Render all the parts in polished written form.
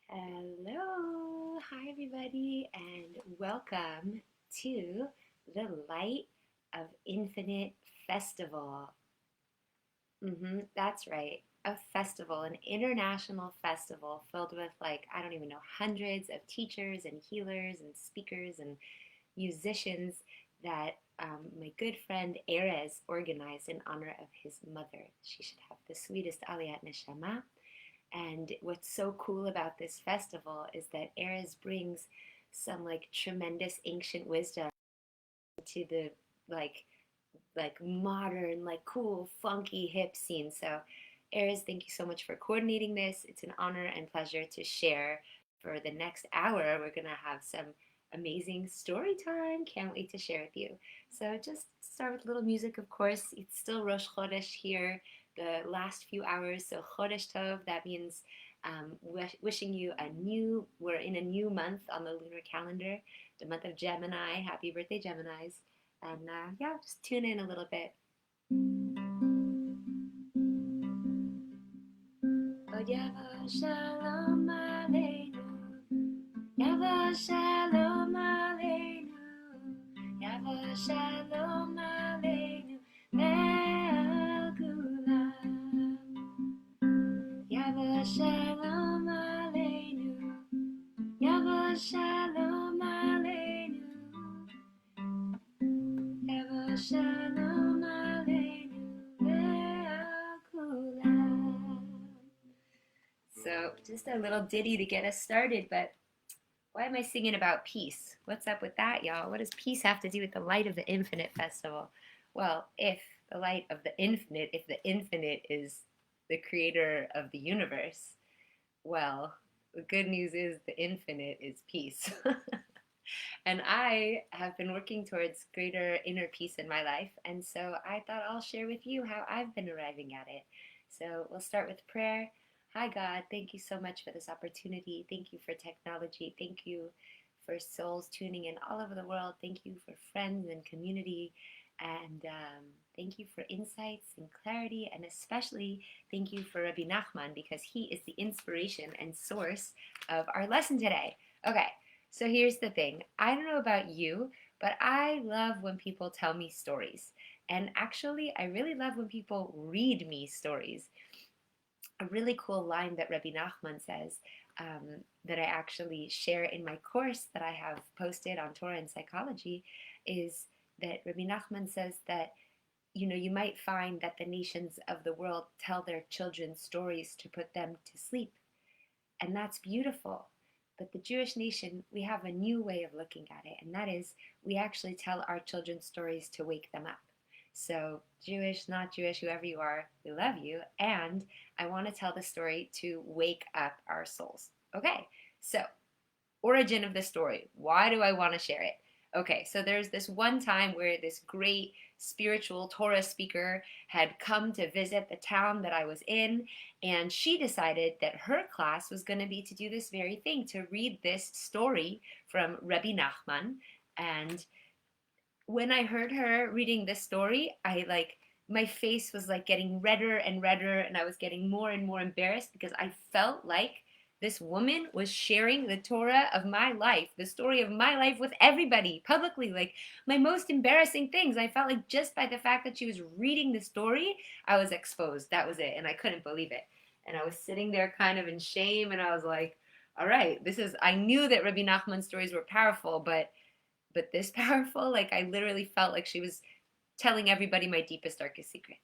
Hello, hi everybody, and welcome to the Light of Infinite Festival. That's right, a festival, an international festival filled with I don't even know, hundreds of teachers and healers and speakers and musicians that my good friend Erez organized in honor of his mother. She should have the sweetest Aliyat Neshama. And what's so cool about this festival is that Erez brings some tremendous ancient wisdom to the like modern, cool, funky, hip scene. So Erez, thank you so much for coordinating this. It's an honor and pleasure to share. For the next hour, we're gonna have some amazing story time. Can't wait to share with you. So just start with a little music, of course. It's still Rosh Chodesh here, the last few hours. So Chodesh Tov, that means wishing you we're in a new month on the lunar calendar, the month of Gemini. Happy birthday, Geminis. And yeah, just tune in a little bit. Od Yavo Shalom Aleinu, Yavo Shalom Aleinu, Yavo Shalom Aleinu, Le'al Kulam. Yavo Shalom Aleinu, Yavo Shalom Aleinu, Yavo Shalom Aleinu, Le'al Kulam. So just a little ditty to get us started, but why am I singing about peace? What's up with that, y'all? What does peace have to do with the Light of the Infinite Festival? Well, if the light of the infinite, if the infinite is the creator of the universe, well, the good news is the infinite is peace. And I have been working towards greater inner peace in my life, and so I thought I'll share with you how I've been arriving at it. So we'll start with prayer. Hi, God, thank you so much for this opportunity. Thank you for technology. Thank you for souls tuning in all over the world. Thank you for friends and community. And thank you for insights and clarity. And especially thank you for Rebbe Nachman, because he is the inspiration and source of our lesson today. Okay, so here's the thing. I don't know about you, but I love when people tell me stories. And actually, I really love when people read me stories. A really cool line that Rebbe Nachman says, that I actually share in my course that I have posted on Torah and Psychology, is that Rebbe Nachman says that you might find that the nations of the world tell their children stories to put them to sleep, and that's beautiful. But the Jewish nation, we have a new way of looking at it, and that is we actually tell our children stories to wake them up. So, Jewish, not Jewish, whoever you are, we love you. And I want to tell the story to wake up our souls. Okay, so origin of the story. Why do I want to share it? Okay, so there's this one time where this great spiritual Torah speaker had come to visit the town that I was in, and she decided that her class was going to be to do this very thing, to read this story from Rebbe Nachman. And when I heard her reading this story, my face was getting redder and redder, and I was getting more and more embarrassed because I felt like this woman was sharing the Torah of my life, the story of my life with everybody publicly, like my most embarrassing things. I felt like just by the fact that she was reading the story, I was exposed. That was it, and I couldn't believe it. And I was sitting there kind of in shame, and I was like, all right, I knew that Rabbi Nachman's stories were powerful, but this powerful, I literally felt like she was telling everybody my deepest, darkest secrets.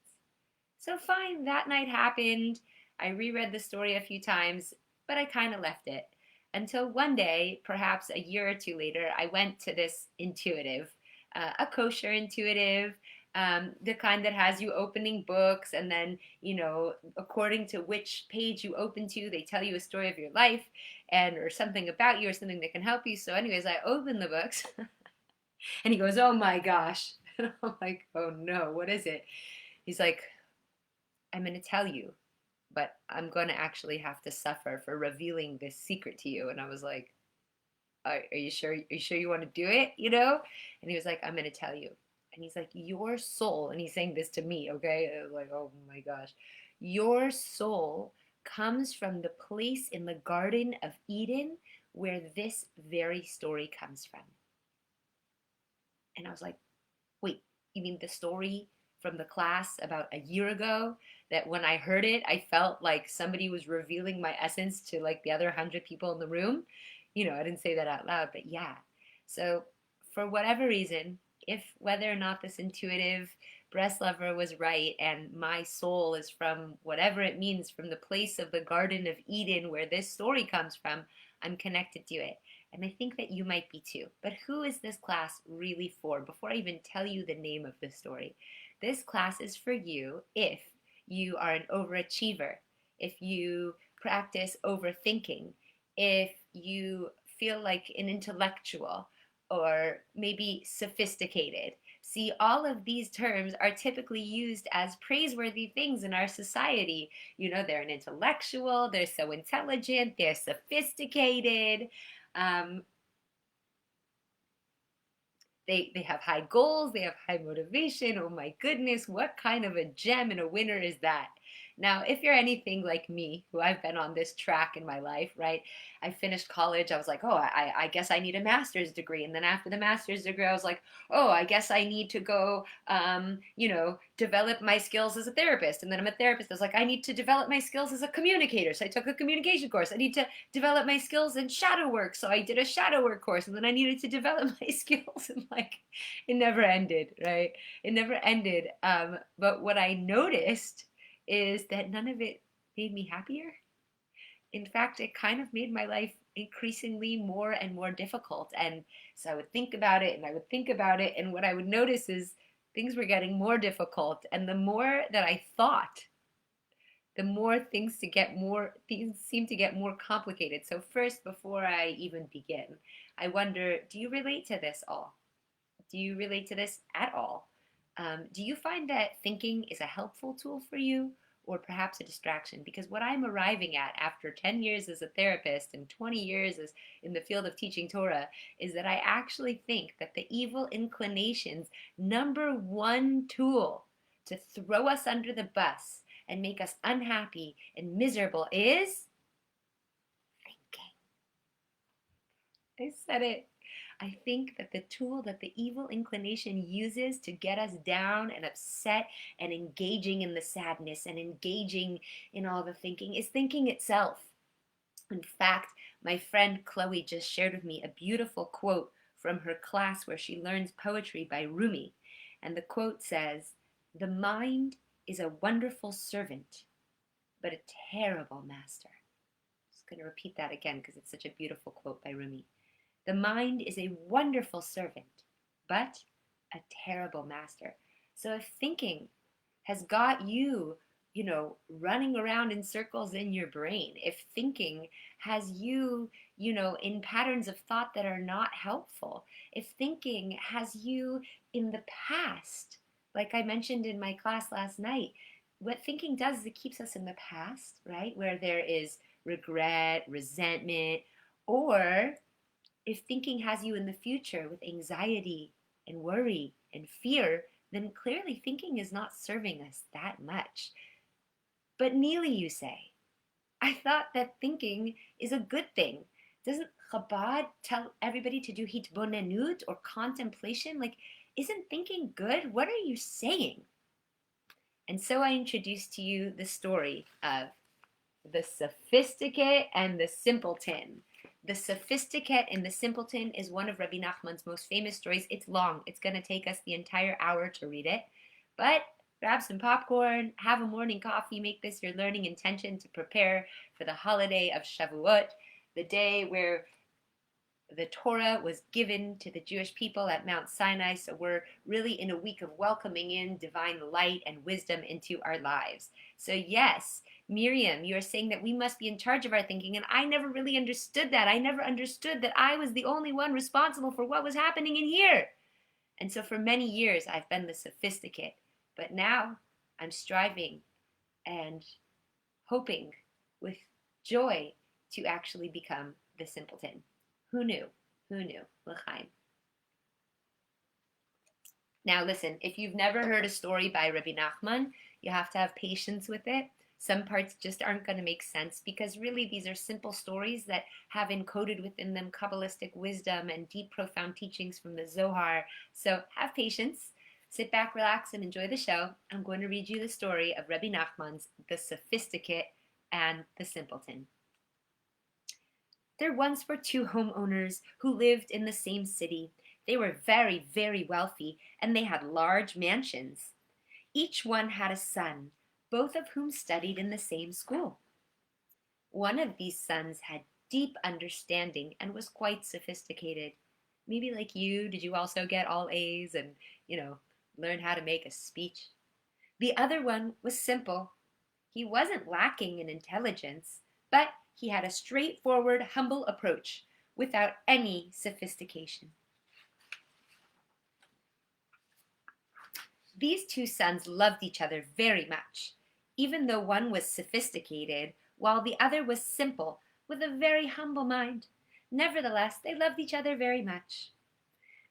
So fine, that night happened. I reread the story a few times, but I kind of left it. Until one day, perhaps a year or two later, I went to this intuitive, a kosher intuitive, the kind that has you opening books, and then, according to which page you open to, they tell you a story of your life or something about you or something that can help you. So anyways, I opened the books and he goes, oh my gosh. And I'm like, oh no, what is it? He's like, I'm going to tell you, but I'm going to actually have to suffer for revealing this secret to you. And I was like, are you sure? Are you sure you want to do it? And he was like, I'm going to tell you. And he's like, your soul, and he's saying this to me, okay? I was like, oh my gosh, your soul comes from the place in the Garden of Eden where this very story comes from. And I was like, wait, you mean the story from the class about a year ago that when I heard it, I felt like somebody was revealing my essence to like the other 100 people in the room? I didn't say that out loud, but yeah. So for whatever reason, if whether or not this intuitive breast lover was right and my soul is from whatever it means from the place of the Garden of Eden where this story comes from, I'm connected to it. And I think that you might be too. But who is this class really for? Before I even tell you the name of the story, this class is for you if you are an overachiever, if you practice overthinking, if you feel like an intellectual or maybe sophisticated. See, all of these terms are typically used as praiseworthy things in our society. They're an intellectual, they're so intelligent, they're sophisticated. Um, they have high goals, they have high motivation. Oh my goodness, what kind of a gem and a winner is that? Now, if you're anything like me, who I've been on this track in my life, right? I finished college. I was like, oh, I guess I need a master's degree. And then after the master's degree, I was like, oh, I guess I need to go, develop my skills as a therapist. And then I'm a therapist. I was like, I need to develop my skills as a communicator. So I took a communication course. I need to develop my skills in shadow work. So I did a shadow work course. And then I needed to develop my skills. And like, it never ended, right? It never ended. But what I noticed is that none of it made me happier. In fact, it kind of made my life increasingly more and more difficult. And so I would think about it and I would think about it. And what I would notice is things were getting more difficult. And the more that I thought, the more things seem to get more complicated. So first, before I even begin, I wonder, do you relate to this all? Do you relate to this at all? Do you find that thinking is a helpful tool for you or perhaps a distraction? Because what I'm arriving at after 10 years as a therapist and 20 years as in the field of teaching Torah is that I actually think that the evil inclination's number one tool to throw us under the bus and make us unhappy and miserable is thinking. I said it. I think that the tool that the evil inclination uses to get us down and upset and engaging in the sadness and engaging in all the thinking is thinking itself. In fact, my friend Chloe just shared with me a beautiful quote from her class where she learns poetry by Rumi. And the quote says, "The mind is a wonderful servant, but a terrible master." I'm just going to repeat that again because it's such a beautiful quote by Rumi. The mind is a wonderful servant, but a terrible master. So if thinking has got you, running around in circles in your brain, if thinking has you, in patterns of thought that are not helpful, if thinking has you in the past, like I mentioned in my class last night, what thinking does is it keeps us in the past, right? Where there is regret, resentment, or if thinking has you in the future with anxiety and worry and fear, then clearly thinking is not serving us that much. But Neely, you say, I thought that thinking is a good thing. Doesn't Chabad tell everybody to do hitbonenut or contemplation? Like, isn't thinking good? What are you saying? And so I introduced to you the story of the Sophisticate and the Simpleton. The Sophisticate and the Simpleton is one of Rebbe Nachman's most famous stories. It's long. It's going to take us the entire hour to read it. But grab some popcorn, have a morning coffee, make this your learning intention to prepare for the holiday of Shavuot, the day where the Torah was given to the Jewish people at Mount Sinai. So we're really in a week of welcoming in divine light and wisdom into our lives. So yes, Miriam, you're saying that we must be in charge of our thinking, and I never really understood that. I never understood that I was the only one responsible for what was happening in here. And so for many years, I've been the sophisticate. But now I'm striving and hoping with joy to actually become the simpleton. Who knew? Who knew? L'chaim. Now listen, if you've never heard a story by Rebbe Nachman, you have to have patience with it. Some parts just aren't going to make sense because really these are simple stories that have encoded within them Kabbalistic wisdom and deep, profound teachings from the Zohar. So have patience, sit back, relax, and enjoy the show. I'm going to read you the story of Rebbe Nachman's The Sophisticate and the Simpleton. There once were two homeowners who lived in the same city. They were very, very wealthy, and they had large mansions. Each one had a son, both of whom studied in the same school. One of these sons had deep understanding and was quite sophisticated. Maybe like you, did you also get all A's and, learn how to make a speech? The other one was simple. He wasn't lacking in intelligence, but he had a straightforward, humble approach without any sophistication. These two sons loved each other very much, even though one was sophisticated while the other was simple with a very humble mind. Nevertheless, they loved each other very much.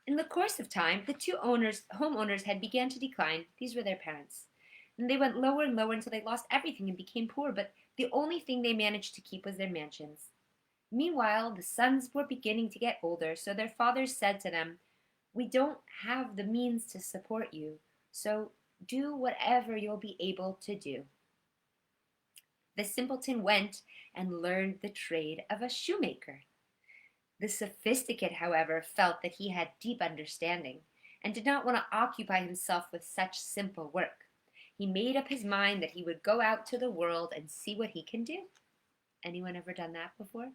In the course of time, the two homeowners had began to decline. These were their parents. And they went lower and lower until they lost everything and became poor, but the only thing they managed to keep was their mansions. Meanwhile, the sons were beginning to get older, so their fathers said to them, "We don't have the means to support you, so do whatever you'll be able to do." The simpleton went and learned the trade of a shoemaker. The sophisticate, however, felt that he had deep understanding and did not want to occupy himself with such simple work. He made up his mind that he would go out to the world and see what he can do. Anyone ever done that before?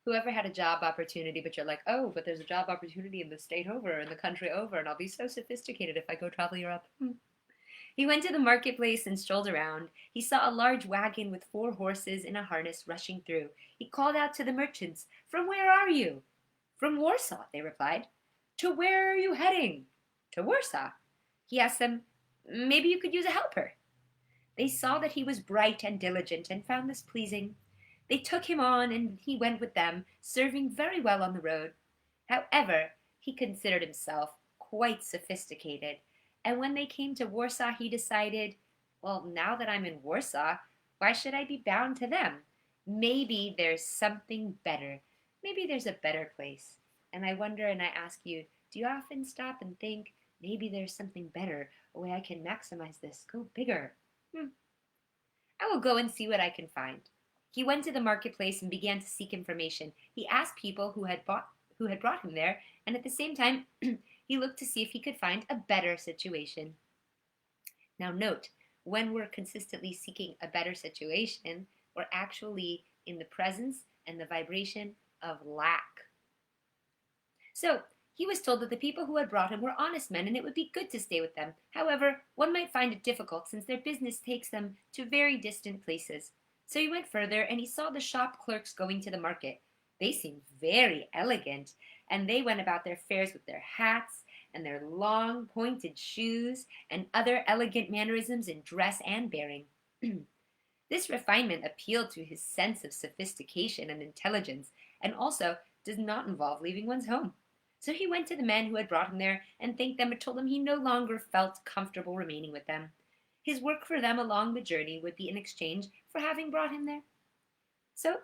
Whoever had a job opportunity, but you're like, oh, but there's a job opportunity in the state over, in the country over, and I'll be so sophisticated if I go travel Europe. He went to the marketplace and strolled around. He saw a large wagon with 4 horses in a harness rushing through. He called out to the merchants, "From where are you?" "From Warsaw," they replied. "To where are you heading?" "To Warsaw." He asked them, "Maybe you could use a helper." They saw that he was bright and diligent and found this pleasing. They took him on and he went with them, serving very well on the road. However, he considered himself quite sophisticated, and when they came to Warsaw, he decided, well, now that I'm in Warsaw, why should I be bound to them? Maybe there's something better. Maybe there's a better place. And I wonder, and I ask you, do you often stop and think, maybe there's something better, a way I can maximize this, go bigger? I will go and see what I can find. He went to the marketplace and began to seek information. He asked people who had brought him there, and at the same time, he looked to see if he could find a better situation. Now note, when we're consistently seeking a better situation, we're actually in the presence and the vibration of lack. So, he was told that the people who had brought him were honest men and it would be good to stay with them. However, one might find it difficult since their business takes them to very distant places. So he went further and he saw the shop clerks going to the market. They seemed very elegant, and they went about their fairs with their hats and their long pointed shoes and other elegant mannerisms in dress and bearing. This refinement appealed to his sense of sophistication and intelligence, and also does not involve leaving one's home. So he went to the men who had brought him there and thanked them, but told them he no longer felt comfortable remaining with them. His work for them along the journey would be in exchange for having brought him there. So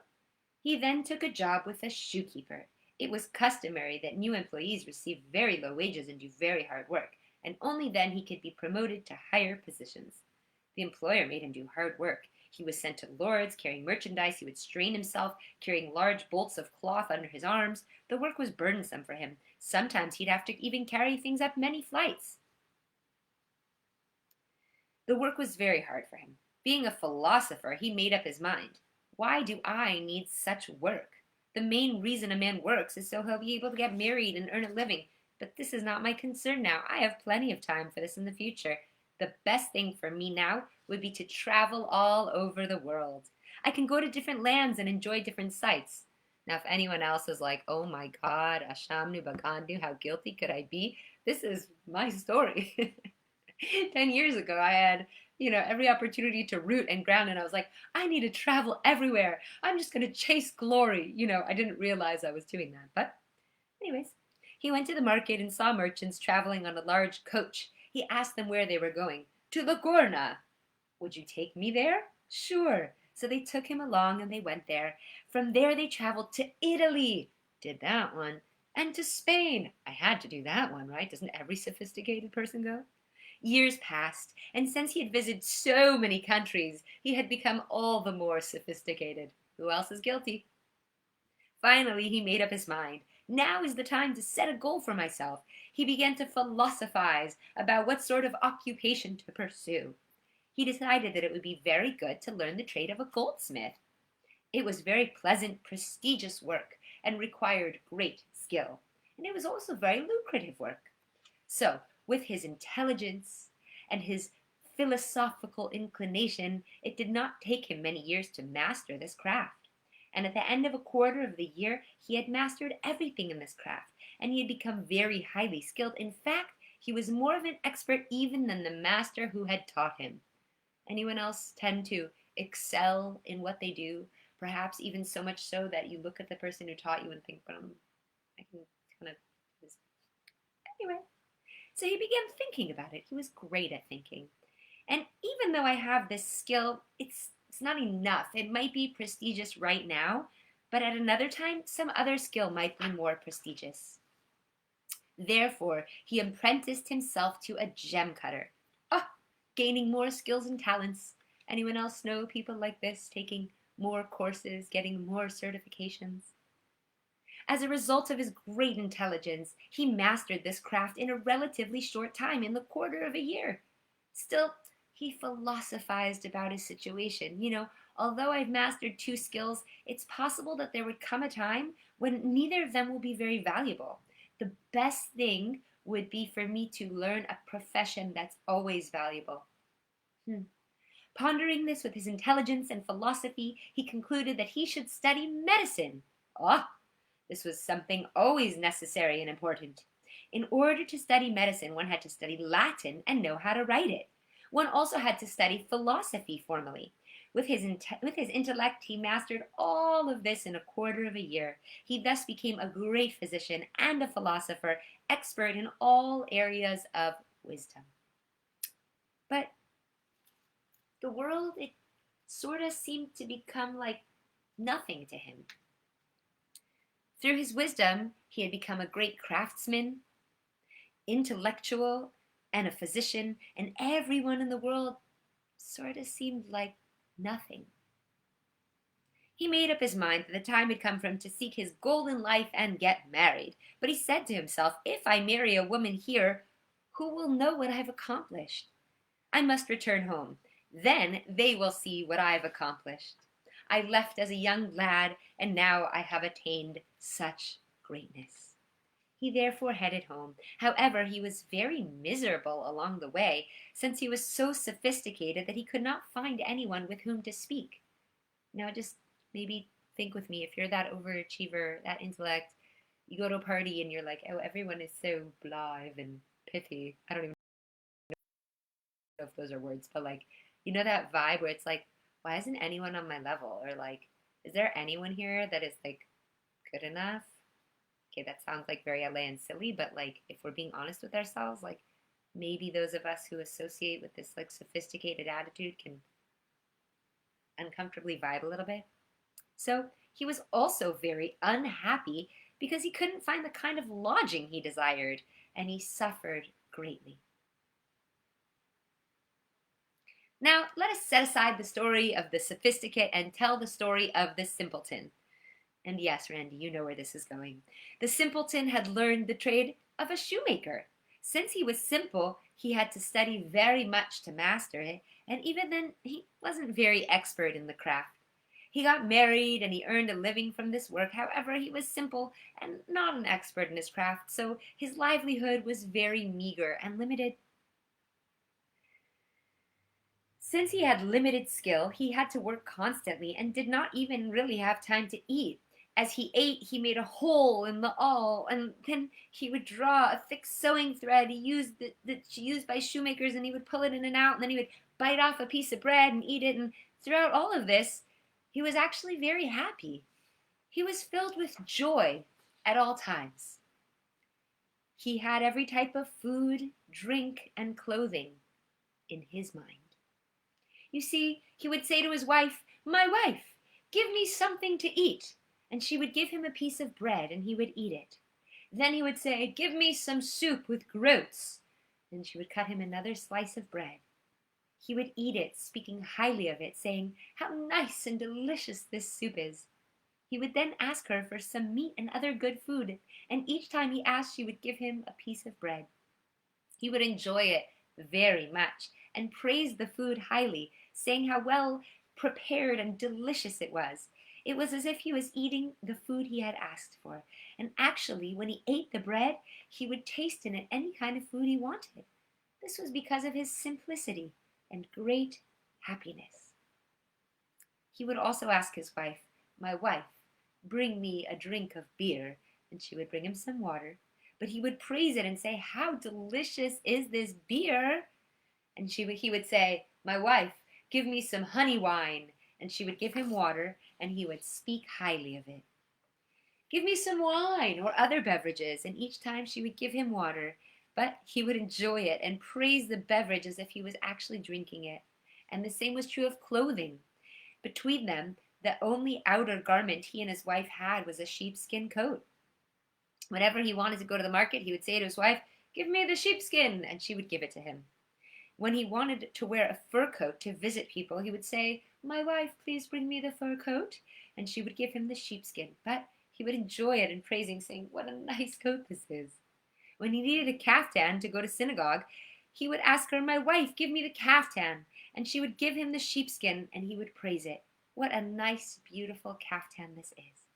he then took a job with a shoekeeper. It was customary that new employees receive very low wages and do very hard work, and only then he could be promoted to higher positions. The employer made him do hard work. He was sent to lords, carrying merchandise. He would strain himself, carrying large bolts of cloth under his arms. The work was burdensome for him. Sometimes he'd have to even carry things up many flights. The work was very hard for him. Being a philosopher, he made up his mind. Why do I need such work? The main reason a man works is so he'll be able to get married and earn a living. But this is not my concern now. I have plenty of time for this in the future. The best thing for me now would be to travel all over the world. I can go to different lands and enjoy different sights. Now, if anyone else is like, oh my God, Ashamnu Bagandu, how guilty could I be? This is my story. 10 years ago, I had, every opportunity to root and ground, and I was like, I need to travel everywhere. I'm just going to chase glory. I didn't realize I was doing that. But anyways, he went to the market and saw merchants traveling on a large coach. He asked them where they were going. To the Gorna. Would you take me there? Sure. So they took him along and they went there. From there they traveled to Italy. Did that one. And to Spain. I had to do that one, right? Doesn't every sophisticated person go? Years passed, and since he had visited so many countries, he had become all the more sophisticated. Who else is guilty? Finally, he made up his mind. Now is the time to set a goal for myself. He began to philosophize about what sort of occupation to pursue. He decided that it would be very good to learn the trade of a goldsmith. It was very pleasant, prestigious work and required great skill. And it was also very lucrative work. So, with his intelligence and his philosophical inclination, it did not take him many years to master this craft. And at the end of a quarter of the year, he had mastered everything in this craft, and he had become very highly skilled. In fact, he was more of an expert even than the master who had taught him. Anyone else tend to excel in what they do? Perhaps even so much so that you look at the person who taught you and think, I can kind of do this. Anyway, so he began thinking about it. He was great at thinking. And even though I have this skill, it's not enough. It might be prestigious right now, but at another time, some other skill might be more prestigious. Therefore, he apprenticed himself to a gem cutter. Ah, gaining more skills and talents. Anyone else know people like this, taking more courses, getting more certifications? As a result of his great intelligence, he mastered this craft in a relatively short time, in the quarter of a year. Still, he philosophized about his situation. Although I've mastered two skills, it's possible that there would come a time when neither of them will be very valuable. The best thing would be for me to learn a profession that's always valuable. Pondering this with his intelligence and philosophy, he concluded that he should study medicine. This was something always necessary and important. In order to study medicine, one had to study Latin and know how to write it. One also had to study philosophy formally. With his intellect, he mastered all of this in a quarter of a year. He thus became a great physician and a philosopher, expert in all areas of wisdom. But the world, it sort of seemed to become like nothing to him. Through his wisdom, he had become a great craftsman, intellectual, and a physician, and everyone in the world sort of seemed like nothing. He made up his mind that the time had come for him to seek his goal in life and get married. But he said to himself, if I marry a woman here, who will know what I've accomplished? I must return home. Then they will see what I've accomplished. I left as a young lad, and now I have attained such greatness. He therefore headed home. However, he was very miserable along the way, since he was so sophisticated that he could not find anyone with whom to speak. Now just maybe think with me, if you're that overachiever, that intellect, you go to a party and you're like, oh, everyone is so blithe and pithy. I don't even know if those are words, but that vibe where it's like, why isn't anyone on my level? Or is there anyone here that is good enough? Okay, that sounds very LA and silly, but if we're being honest with ourselves, maybe those of us who associate with this sophisticated attitude can uncomfortably vibe a little bit. So he was also very unhappy because he couldn't find the kind of lodging he desired, and he suffered greatly. Now, let us set aside the story of the sophisticate and tell the story of the simpleton. And yes, Randy, you know where this is going. The simpleton had learned the trade of a shoemaker. Since he was simple, he had to study very much to master it, and even then, he wasn't very expert in the craft. He got married and he earned a living from this work. However, he was simple and not an expert in his craft, so his livelihood was very meager and limited. Since he had limited skill, he had to work constantly and did not even really have time to eat. As he ate, he made a hole in the awl, and then he would draw a thick sewing thread that's used by shoemakers, and he would pull it in and out, and then he would bite off a piece of bread and eat it, and throughout all of this, he was actually very happy. He was filled with joy at all times. He had every type of food, drink, and clothing in his mind. You see, he would say to his wife, "My wife, give me something to eat." And she would give him a piece of bread, and he would eat it. Then he would say, "Give me some soup with groats." And she would cut him another slice of bread. He would eat it, speaking highly of it, saying, "How nice and delicious this soup is." He would then ask her for some meat and other good food, and each time he asked, she would give him a piece of bread. He would enjoy it very much and praise the food highly, saying how well prepared and delicious it was. It was as if he was eating the food he had asked for. And actually, when he ate the bread, he would taste in it any kind of food he wanted. This was because of his simplicity and great happiness. He would also ask his wife, "My wife, bring me a drink of beer," and she would bring him some water. But he would praise it and say, "How delicious is this beer?" And he would say, "My wife, give me some honey wine," and she would give him water, and he would speak highly of it. "Give me some wine," or other beverages, and each time she would give him water, but he would enjoy it and praise the beverage as if he was actually drinking it. And the same was true of clothing. Between them, the only outer garment he and his wife had was a sheepskin coat. Whenever he wanted to go to the market, he would say to his wife, "Give me the sheepskin," and she would give it to him. When he wanted to wear a fur coat to visit people, he would say, "My wife, please bring me the fur coat," and she would give him the sheepskin. But he would enjoy it and praising, saying, "What a nice coat this is." When he needed a caftan to go to synagogue, he would ask her, "My wife, give me the caftan," and she would give him the sheepskin, and he would praise it. "What a nice, beautiful caftan this is."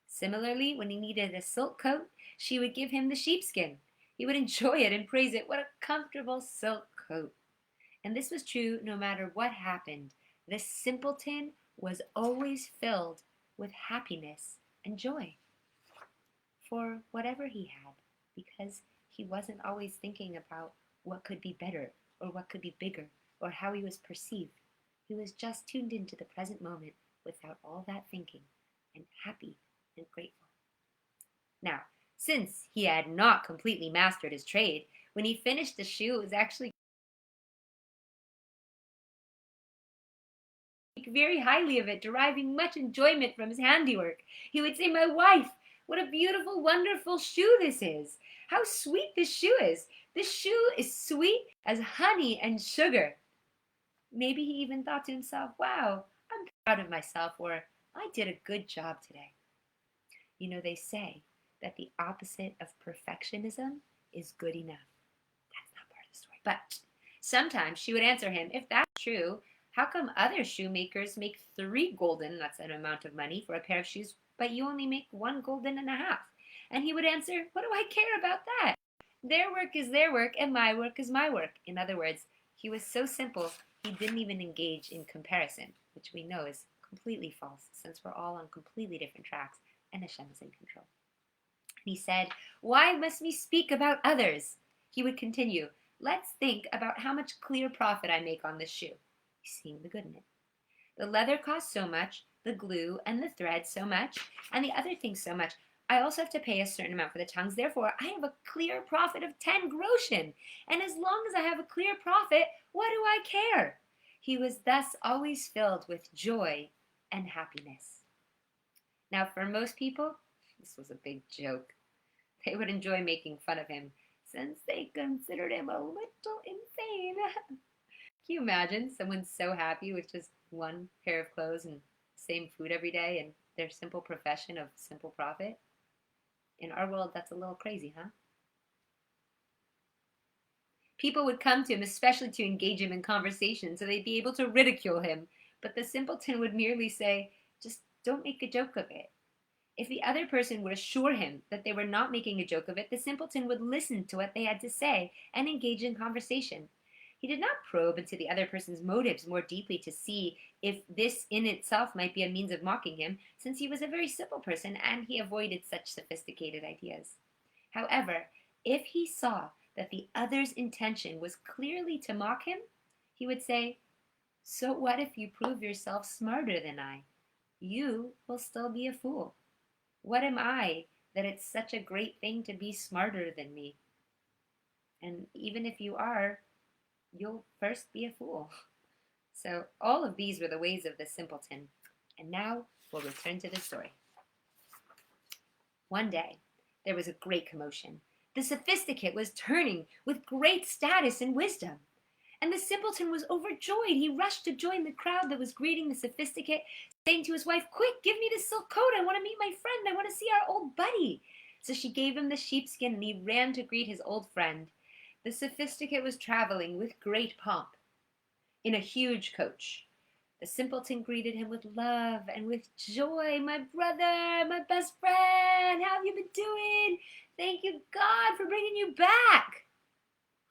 Similarly, when he needed a silk coat, she would give him the sheepskin. He would enjoy it and praise it. "What a comfortable silk coat." And this was true no matter what happened. The simpleton was always filled with happiness and joy for whatever he had, because he wasn't always thinking about what could be better or what could be bigger or how he was perceived. He was just tuned into the present moment without all that thinking, and happy and grateful. Now, since he had not completely mastered his trade, when he finished the shoe, it was actually very highly of it, deriving much enjoyment from his handiwork. He would say, "My wife, what a beautiful, wonderful shoe this is. How sweet this shoe is. This shoe is sweet as honey and sugar." Maybe he even thought to himself, "Wow, I'm proud of myself," or "I did a good job today." You know, they say that the opposite of perfectionism is good enough. That's not part of the story. But sometimes she would answer him, "If that's true, how come other shoemakers make 3 gulden, that's an amount of money, for a pair of shoes, but you only make 1 gulden and a half?" And he would answer, "What do I care about that? Their work is their work, and my work is my work." In other words, he was so simple, he didn't even engage in comparison, which we know is completely false, since we're all on completely different tracks, and Hashem is in control. He said, "Why must we speak about others?" He would continue, "Let's think about how much clear profit I make on this shoe." Seeing the good in it. "The leather costs so much, the glue and the thread so much, and the other things so much. I also have to pay a certain amount for the tongues. Therefore, I have a clear profit of 10 groschen. And as long as I have a clear profit, what do I care?" He was thus always filled with joy and happiness. Now, for most people, this was a big joke. They would enjoy making fun of him, since they considered him a little insane. Can you imagine someone so happy with just one pair of clothes and same food every day and their simple profession of simple profit? In our world, that's a little crazy, huh? People would come to him, especially to engage him in conversation, so they'd be able to ridicule him. But the simpleton would merely say, "Just don't make a joke of it." If the other person would assure him that they were not making a joke of it, the simpleton would listen to what they had to say and engage in conversation. He did not probe into the other person's motives more deeply to see if this in itself might be a means of mocking him, since he was a very simple person and he avoided such sophisticated ideas. However, if he saw that the other's intention was clearly to mock him, he would say, "So what if you prove yourself smarter than I? You will still be a fool. What am I that it's such a great thing to be smarter than me? And even if you are, you'll first be a fool." So all of these were the ways of the simpleton. And now we'll return to the story. One day, there was a great commotion. The Sophisticate was turning with great status and wisdom. And the simpleton was overjoyed. He rushed to join the crowd that was greeting the Sophisticate, saying to his wife, "Quick, give me the silk coat. I want to meet my friend. I want to see our old buddy." So she gave him the sheepskin, and he ran to greet his old friend. The Sophisticate was traveling with great pomp in a huge coach. The simpleton greeted him with love and with joy. "My brother, my best friend, how have you been doing? Thank you, God, for bringing you back.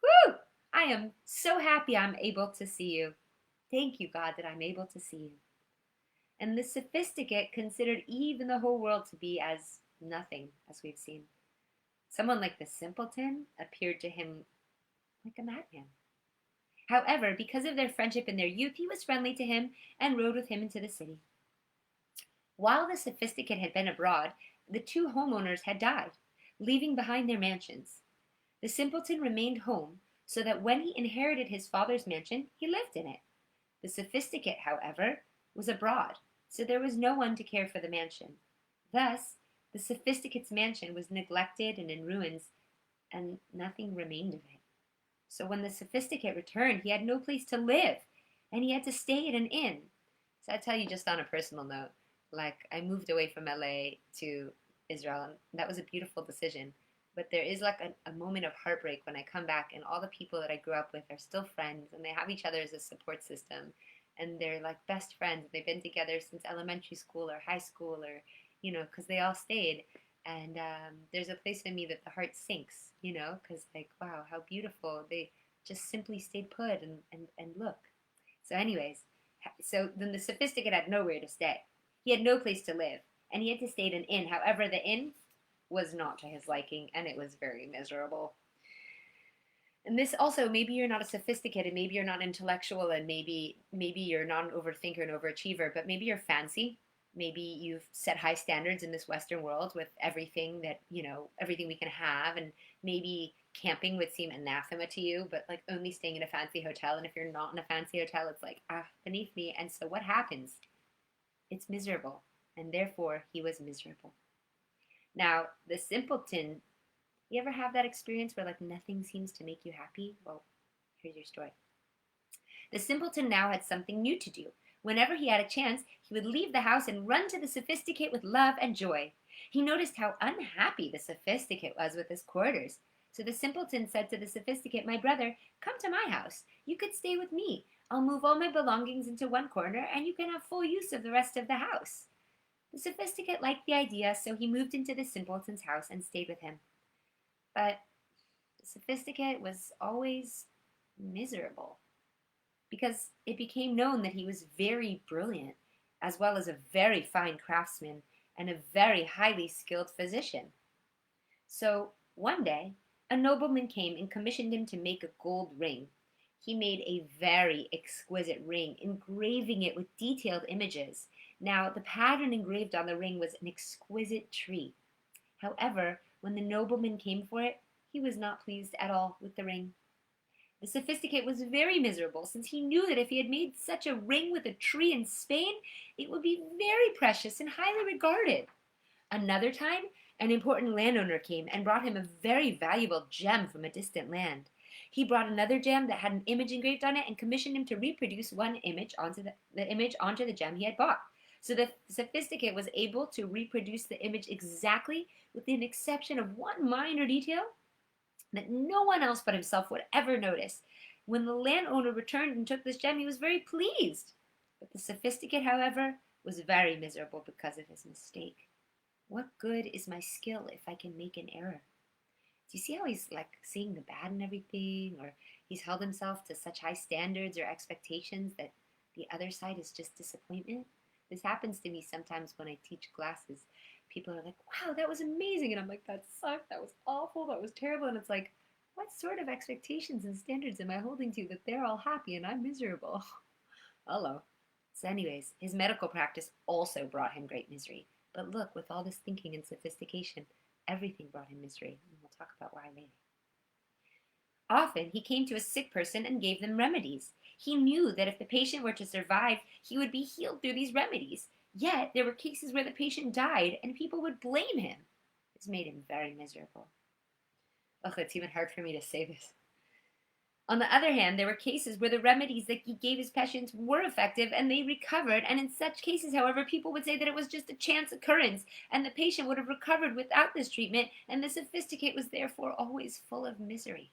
Whew! I am so happy I'm able to see you. Thank you, God, that I'm able to see you." And the Sophisticate considered even the whole world to be as nothing, as we've seen. Someone like the simpleton appeared to him like a madman. However, because of their friendship in their youth, he was friendly to him and rode with him into the city. While the Sophisticate had been abroad, the two homeowners had died, leaving behind their mansions. The simpleton remained home, so that when he inherited his father's mansion, he lived in it. The Sophisticate, however, was abroad, so there was no one to care for the mansion. Thus, the Sophisticate's mansion was neglected and in ruins, and nothing remained of it. So when the Sophisticate returned, he had no place to live, and he had to stay at an inn. So I tell you, just on a personal note, like, I moved away from LA to Israel, and that was a beautiful decision. But there is like a moment of heartbreak when I come back, and all the people that I grew up with are still friends, and they have each other as a support system, and they're like best friends. They've been together since elementary school or high school, or because they all stayed. And there's a place in me that the heart sinks, because like, wow, how beautiful. They just simply stayed put and look. So anyways, so then the Sophisticate had nowhere to stay. He had no place to live, and he had to stay at an inn. However, the inn was not to his liking, and it was very miserable. And this also, maybe you're not a sophisticated, maybe you're not intellectual, and maybe you're not an overthinker and overachiever, but maybe you're fancy. Maybe you've set high standards in this Western world with everything that, everything we can have, and maybe camping would seem anathema to you, but like only staying in a fancy hotel, and if you're not in a fancy hotel, it's like, beneath me. And so what happens? It's miserable, and therefore he was miserable. Now, the simpleton, you ever have that experience where like nothing seems to make you happy? Well, here's your story. The simpleton now had something new to do. Whenever he had a chance, he would leave the house and run to the Sophisticate with love and joy. He noticed how unhappy the Sophisticate was with his quarters. So the simpleton said to the Sophisticate, "My brother, come to my house. You could stay with me. I'll move all my belongings into one corner, and you can have full use of the rest of the house." The Sophisticate liked the idea, so he moved into the simpleton's house and stayed with him. But the Sophisticate was always miserable, because it became known that he was very brilliant, as well as a very fine craftsman and a very highly skilled physician. So one day, a nobleman came and commissioned him to make a gold ring. He made a very exquisite ring, engraving it with detailed images. Now, the pattern engraved on the ring was an exquisite tree. However, when the nobleman came for it, he was not pleased at all with the ring. The Sophisticate was very miserable, since he knew that if he had made such a ring with a tree in Spain, it would be very precious and highly regarded. Another time, an important landowner came and brought him a very valuable gem from a distant land. He brought another gem that had an image engraved on it and commissioned him to reproduce one image onto the image onto the gem he had bought. So the Sophisticate was able to reproduce the image exactly, with the exception of one minor detail that no one else but himself would ever notice. When the landowner returned and took this gem, he was very pleased. But the Sophisticate, however, was very miserable because of his mistake. What good is my skill if I can make an error? Do you see how he's like seeing the bad in everything, or he's held himself to such high standards or expectations that the other side is just disappointment? This happens to me sometimes when I teach classes. People are like, "Wow, that was amazing," and I'm like, "That sucked, that was awful, that was terrible." And it's like, what sort of expectations and standards am I holding to that they're all happy and I'm miserable? Hello. So anyways, his medical practice also brought him great misery. But look, with all this thinking and sophistication, everything brought him misery, and we'll talk about why later. Often he came to a sick person and gave them remedies. He knew that if the patient were to survive, he would be healed through these remedies. Yet there were cases where the patient died and people would blame him. This made him very miserable. Ugh, it's even hard for me to say this. On the other hand, there were cases where the remedies that he gave his patients were effective and they recovered, and in such cases, however, people would say that it was just a chance occurrence and the patient would have recovered without this treatment, and the Sophisticate was therefore always full of misery.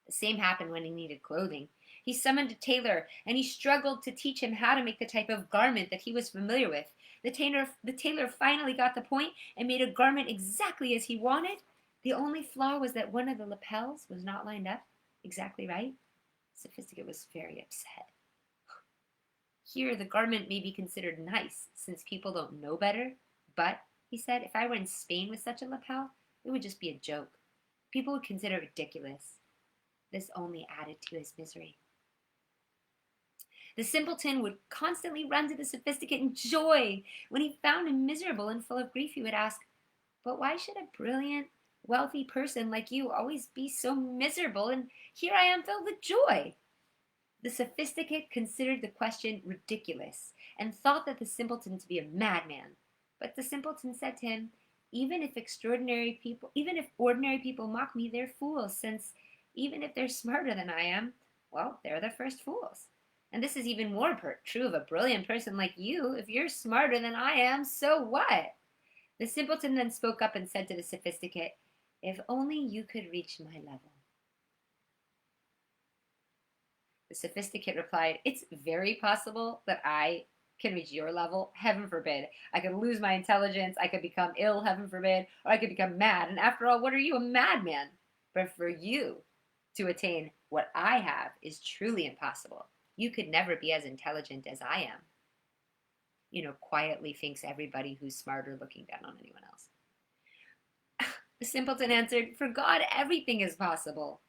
The same happened when he needed clothing. He summoned a tailor, and he struggled to teach him how to make the type of garment that he was familiar with. The tailor finally got the point and made a garment exactly as he wanted. The only flaw was that one of the lapels was not lined up exactly right. Sophisticate was very upset. Here, the garment may be considered nice, since people don't know better. But, he said, if I were in Spain with such a lapel, it would just be a joke. People would consider it ridiculous. This only added to his misery. The simpleton would constantly run to the Sophisticate in joy. When he found him miserable and full of grief, he would ask, "But why should a brilliant, wealthy person like you always be so miserable, and here I am filled with joy?" The Sophisticate considered the question ridiculous and thought that the simpleton to be a madman. But the simpleton said to him, even if ordinary people mock me, they're fools, since even if they're smarter than I am, well, they're the first fools. And this is even more true of a brilliant person like you. If you're smarter than I am, so what? The simpleton then spoke up and said to the Sophisticate, "If only you could reach my level." The Sophisticate replied, "It's very possible that I can reach your level. Heaven forbid. I could lose my intelligence, I could become ill, heaven forbid, or I could become mad. And after all, what are you, a madman? But for you to attain what I have is truly impossible. You could never be as intelligent as I am." Quietly thinks everybody who's smarter looking down on anyone else. The simpleton answered, "For God, everything is possible."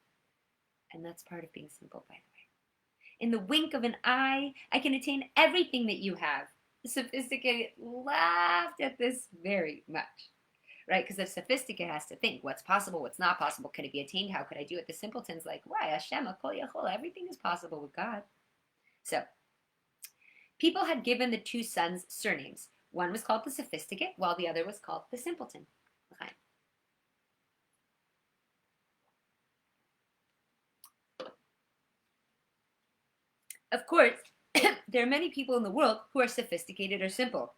And that's part of being simple, by the way. In the wink of an eye, I can attain everything that you have. The Sophisticate laughed at this very much, right? Because the Sophisticate has to think, what's possible, what's not possible, can it be attained, how could I do it? The simpleton's like, why, Hashem, Kol Yachol, everything is possible with God. So, people had given the two sons surnames. One was called the Sophisticate, while the other was called the Simpleton. Okay. Of course, there are many people in the world who are sophisticated or simple.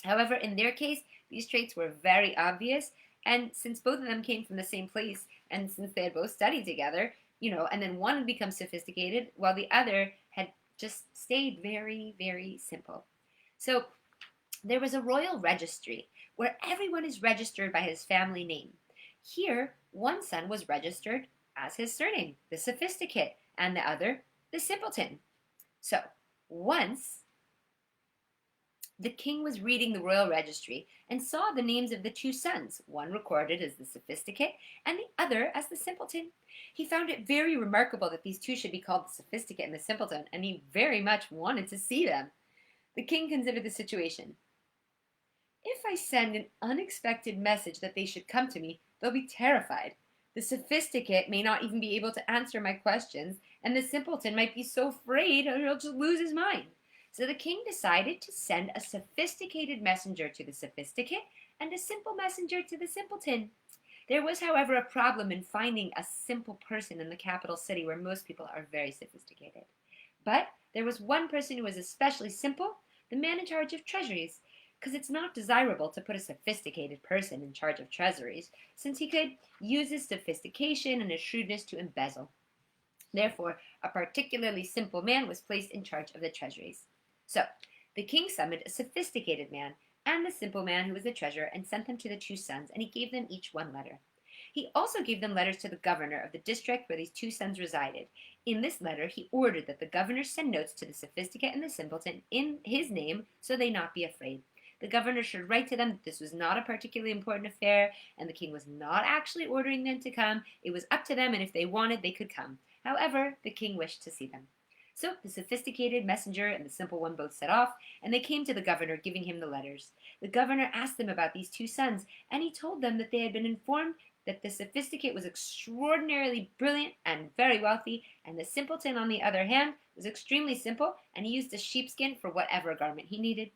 However, in their case, these traits were very obvious, and since both of them came from the same place, and since they had both studied together, and then one had become sophisticated, while the other had just stayed very, very simple. So there was a royal registry where everyone is registered by his family name. Here, one son was registered as his surname, the Sophisticate, and the other, the Simpleton. So, once the king was reading the royal registry and saw the names of the two sons, one recorded as the Sophisticate and the other as the Simpleton. He found it very remarkable that these two should be called the Sophisticate and the Simpleton, and he very much wanted to see them. The king considered the situation. If I send an unexpected message that they should come to me, they'll be terrified. The Sophisticate may not even be able to answer my questions, and the Simpleton might be so afraid he'll just lose his mind. So the king decided to send a sophisticated messenger to the Sophisticate and a simple messenger to the Simpleton. There was, however, a problem in finding a simple person in the capital city where most people are very sophisticated. But there was one person who was especially simple, the man in charge of treasuries, because it's not desirable to put a sophisticated person in charge of treasuries, since he could use his sophistication and his shrewdness to embezzle. Therefore, a particularly simple man was placed in charge of the treasuries. So, the king summoned a sophisticated man and the simple man who was the treasurer and sent them to the two sons, and he gave them each one letter. He also gave them letters to the governor of the district where these two sons resided. In this letter, he ordered that the governor send notes to the Sophisticate and the Simpleton in his name so they not be afraid. The governor should write to them that this was not a particularly important affair, and the king was not actually ordering them to come. It was up to them, and if they wanted, they could come. However, the king wished to see them. So the sophisticated messenger and the simple one both set off, and they came to the governor, giving him the letters. The governor asked them about these two sons, and he told them that they had been informed that the Sophisticate was extraordinarily brilliant and very wealthy, and the Simpleton, on the other hand, was extremely simple, and he used a sheepskin for whatever garment he needed.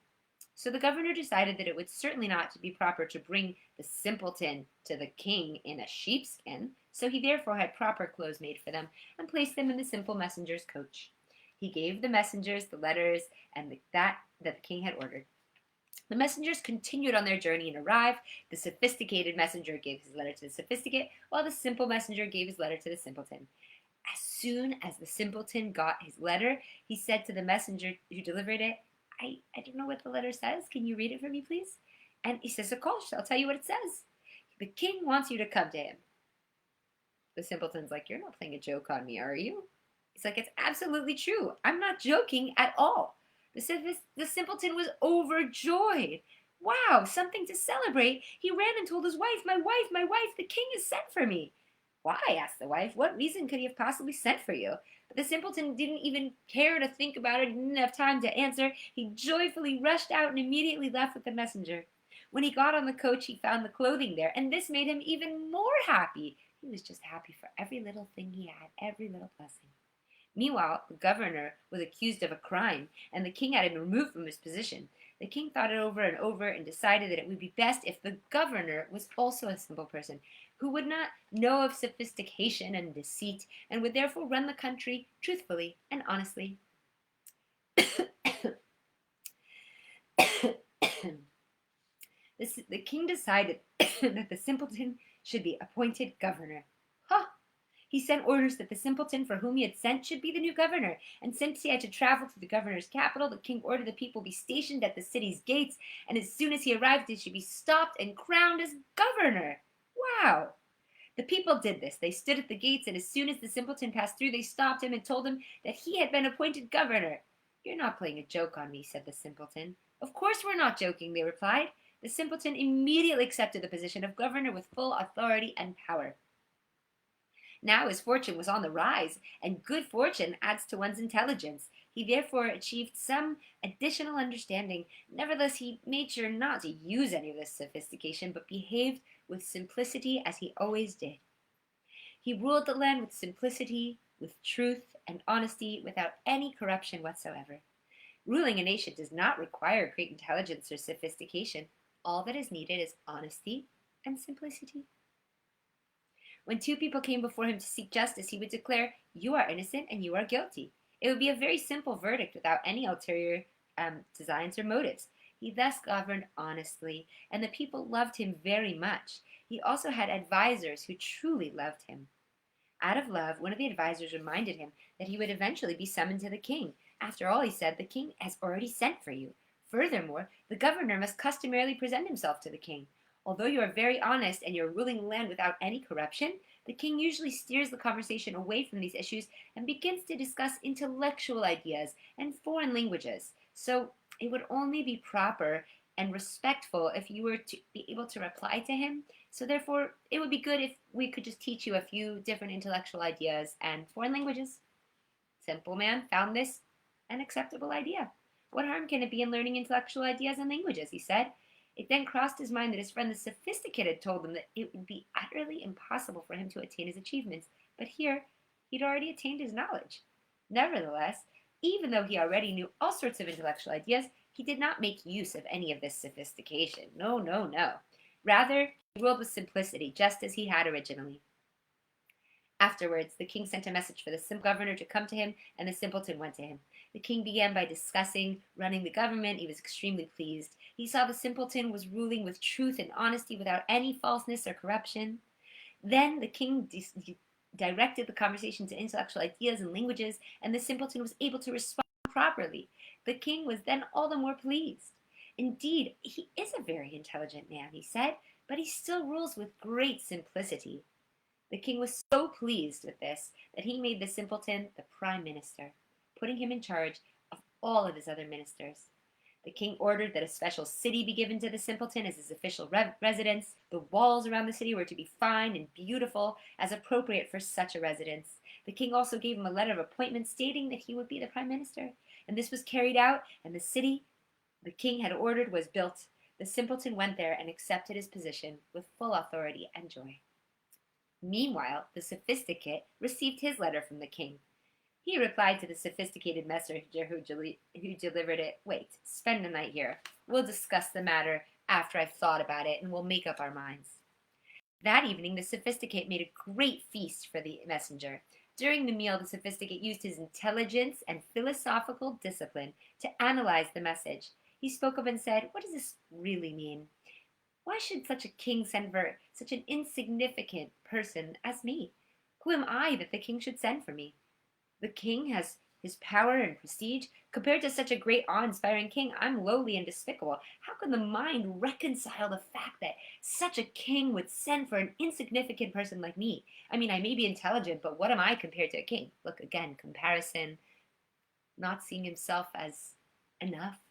So the governor decided that it would certainly not be proper to bring the Simpleton to the king in a sheepskin, so he therefore had proper clothes made for them and placed them in the simple messenger's coach. He gave the messengers the letters and that the king had ordered. The messengers continued on their journey and arrived. The sophisticated messenger gave his letter to the sophisticate, while the simple messenger gave his letter to the simpleton. As soon as the simpleton got his letter, he said to the messenger who delivered it, I don't know what the letter says. Can you read it for me, please? And he says, of course, I'll tell you what it says. The king wants you to come to him. The simpleton's like, you're not playing a joke on me, are you? He's like, it's absolutely true. I'm not joking at all. The simpleton was overjoyed. Wow, something to celebrate. He ran and told his wife, my wife, the king has sent for me. Why? Asked the wife. What reason could he have possibly sent for you? But the simpleton didn't even care to think about it, didn't have time to answer. He joyfully rushed out and immediately left with the messenger. When he got on the coach, he found the clothing there, and this made him even more happy. He was just happy for every little thing he had, every little blessing. Meanwhile, the governor was accused of a crime, and the king had him removed from his position. The king thought it over and decided that it would be best if the governor was also a simple person, who would not know of sophistication and deceit, and would therefore run the country truthfully and honestly. The king decided that the simpleton should be appointed governor. He sent orders that the simpleton for whom he had sent should be the new governor, and since he had to travel to the governor's capital, the king ordered the people be stationed at the city's gates, and as soon as he arrived, he should be stopped and crowned as governor. Wow! The people did this. They stood at the gates, and as soon as the simpleton passed through, they stopped him and told him that he had been appointed governor. You're not playing a joke on me, said the simpleton. Of course we're not joking, they replied. The simpleton immediately accepted the position of governor with full authority and power. Now his fortune was on the rise, and good fortune adds to one's intelligence. He therefore achieved some additional understanding. Nevertheless, he made sure not to use any of this sophistication, but behaved with simplicity as he always did. He ruled the land with simplicity, with truth and honesty, without any corruption whatsoever. Ruling a nation does not require great intelligence or sophistication. All that is needed is honesty and simplicity. When two people came before him to seek justice, he would declare, you are innocent and you are guilty. It would be a very simple verdict without any ulterior designs or motives. He thus governed honestly, and the people loved him very much. He also had advisors who truly loved him. Out of love, one of the advisors reminded him that he would eventually be summoned to the king. After all, he said, the king has already sent for you. Furthermore, the governor must customarily present himself to the king. Although you are very honest and you are ruling the land without any corruption, the king usually steers the conversation away from these issues and begins to discuss intellectual ideas and foreign languages. So it would only be proper and respectful if you were to be able to reply to him. So therefore, it would be good if we could just teach you a few different intellectual ideas and foreign languages. Simple man found this an acceptable idea. What harm can it be in learning intellectual ideas and languages, he said. It then crossed his mind that his friend the Sophisticate had told him that it would be utterly impossible for him to attain his achievements, but here he'd already attained his knowledge. Nevertheless, even though he already knew all sorts of intellectual ideas, he did not make use of any of this sophistication. No, no, no. Rather, he ruled with simplicity, just as he had originally. Afterwards, the king sent a message for the governor to come to him, and the simpleton went to him. The king began by discussing running the government. He was extremely pleased. He saw the simpleton was ruling with truth and honesty without any falseness or corruption. Then the king directed the conversation to intellectual ideas and languages, and the simpleton was able to respond properly. The king was then all the more pleased. Indeed, he is a very intelligent man, he said, but he still rules with great simplicity. The king was so pleased with this that he made the simpleton the prime minister, putting him in charge of all of his other ministers. The king ordered that a special city be given to the simpleton as his official residence. The walls around the city were to be fine and beautiful, as appropriate for such a residence. The king also gave him a letter of appointment stating that he would be the prime minister. And this was carried out, and the city the king had ordered was built. The simpleton went there and accepted his position with full authority and joy. Meanwhile, the Sophisticate received his letter from the king. He replied to the sophisticated messenger who delivered it, "Wait, spend the night here. We'll discuss the matter after I've thought about it, and we'll make up our minds." That evening, the Sophisticate made a great feast for the messenger. During the meal, the Sophisticate used his intelligence and philosophical discipline to analyze the message. He spoke up and said, "What does this really mean? Why should such a king send for such an insignificant person as me? Who am I that the king should send for me? The king has his power and prestige. Compared to such a great awe-inspiring king, I'm lowly and despicable. How can the mind reconcile the fact that such a king would send for an insignificant person like me? I mean, I may be intelligent, but what am I compared to a king?" Look, again, comparison, not seeing himself as enough.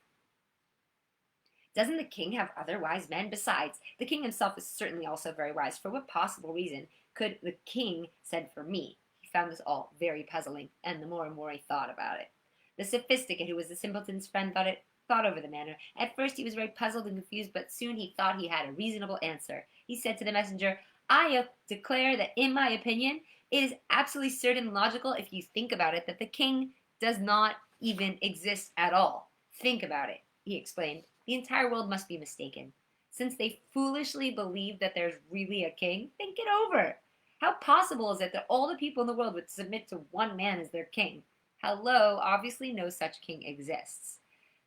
Doesn't the king have other wise men? Besides, the king himself is certainly also very wise. For what possible reason could the king send for me? He found this all very puzzling, and the more and more he thought about it. The Sophisticate, who was the simpleton's friend, thought over the matter. At first he was very puzzled and confused, but soon he thought he had a reasonable answer. He said to the messenger, "I declare that, in my opinion, it is absolutely certain and logical, if you think about it, that the king does not even exist at all. Think about it," he explained. "The entire world must be mistaken. Since they foolishly believe that there's really a king, think it over. How possible is it that all the people in the world would submit to one man as their king? Hello, obviously no such king exists."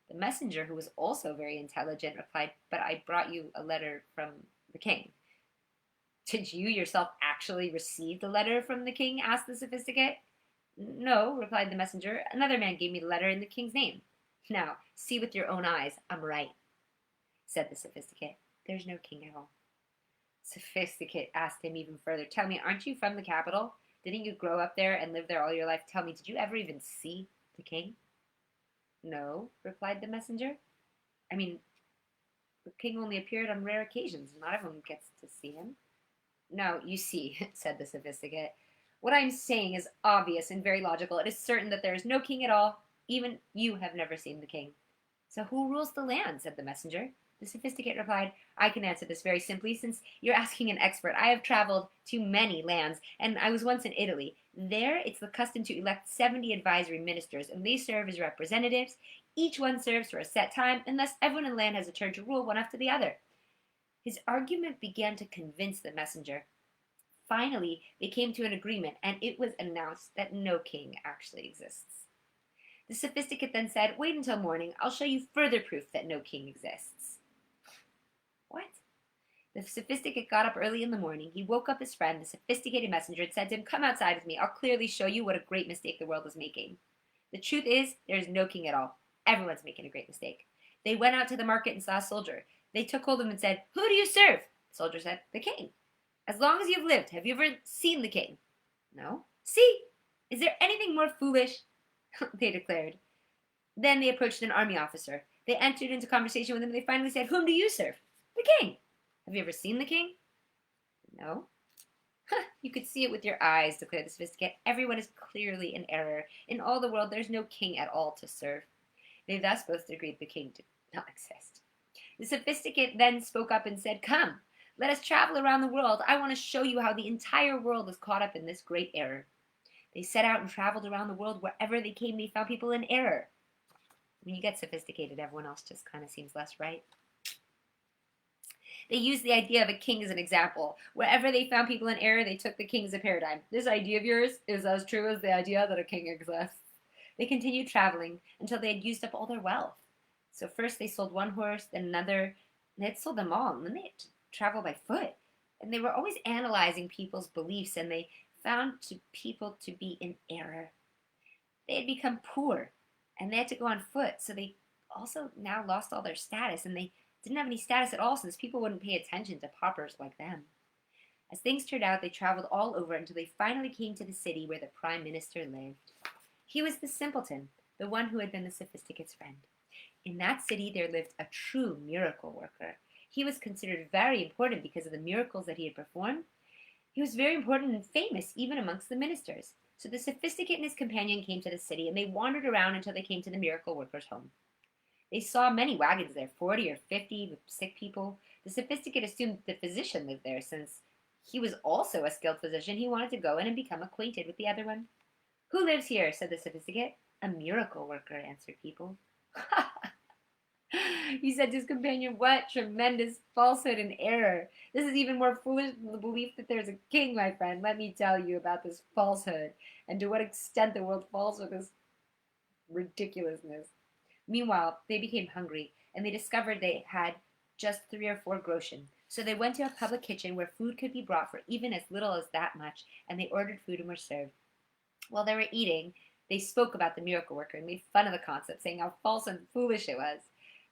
The messenger, who was also very intelligent, replied, "But I brought you a letter from the king." "Did you yourself actually receive the letter from the king?" asked the Sophisticate. "No," replied the messenger. "Another man gave me the letter in the king's name." "Now, see with your own eyes. I'm right," said the Sophisticate. "There's no king at all." Sophisticate asked him even further, "Tell me, aren't you from the capital? Didn't you grow up there and live there all your life? Tell me, did you ever even see the king?" "No," replied the messenger. "I mean, the king only appeared on rare occasions. Not everyone gets to see him." "Now, you see," said the Sophisticate, "what I'm saying is obvious and very logical. It is certain that there is no king at all. Even you have never seen the king." "So who rules the land?" said the messenger. The Sophisticate replied, "I can answer this very simply, since you're asking an expert. I have traveled to many lands, and I was once in Italy. There, it's the custom to elect 70 advisory ministers, and they serve as representatives. Each one serves for a set time, and thus everyone in the land has a turn to rule one after the other." His argument began to convince the messenger. Finally, they came to an agreement, and it was announced that no king actually exists. The Sophisticate then said, "Wait until morning. I'll show you further proof that no king exists." What? The Sophisticate got up early in the morning. He woke up his friend, the sophisticated messenger, and said to him, "Come outside with me. I'll clearly show you what a great mistake the world is making. The truth is, there is no king at all. Everyone's making a great mistake." They went out to the market and saw a soldier. They took hold of him and said, "Who do you serve?" The soldier said, "The king." "As long as you've lived, have you ever seen the king?" "No." "See, is there anything more foolish?" they declared. Then they approached an army officer. They entered into conversation with him. They finally said, "Whom do you serve?" "The king." "Have you ever seen the king?" "No." "You could see it with your eyes," declared the Sophisticate. "Everyone is clearly in error. In all the world, there's no king at all to serve." They thus both agreed the king did not exist. The Sophisticate then spoke up and said, "Come, let us travel around the world. I want to show you how the entire world is caught up in this great error." They set out and traveled around the world. Wherever they came, they found people in error. When you get sophisticated, everyone else just kind of seems less right. They used the idea of a king as an example. Wherever they found people in error, they took the king as a paradigm. "This idea of yours is as true as the idea that a king exists." They continued traveling until they had used up all their wealth. So first they sold one horse, then another. They had sold them all, and then they had to travel by foot. And they were always analyzing people's beliefs, and they found people to be in error. They had become poor, and they had to go on foot, so they also now lost all their status, and they didn't have any status at all since people wouldn't pay attention to paupers like them. As things turned out, they traveled all over until they finally came to the city where the prime minister lived. He was the simpleton, the one who had been the Sophisticate's friend. In that city there lived a true miracle worker. He was considered very important because of the miracles that he had performed. He was very important and famous even amongst the ministers. So the Sophisticate and his companion came to the city, and they wandered around until they came to the miracle worker's home. They saw many wagons there, 40 or 50, with sick people. The Sophisticate assumed that the physician lived there, since He was also a skilled physician. He wanted to go in and become acquainted with the other one. Who lives here? Said the Sophisticate. A miracle worker, answered people. He said to his companion, what tremendous falsehood and error. This is even more foolish than the belief that there's a king, my friend. Let me tell you about this falsehood and to what extent the world falls with this ridiculousness. Meanwhile, they became hungry, and they discovered they had just 3 or 4 groschen. So they went to a public kitchen where food could be brought for even as little as that much, and they ordered food and were served. While they were eating, they spoke about the miracle worker and made fun of the concept, saying how false and foolish it was.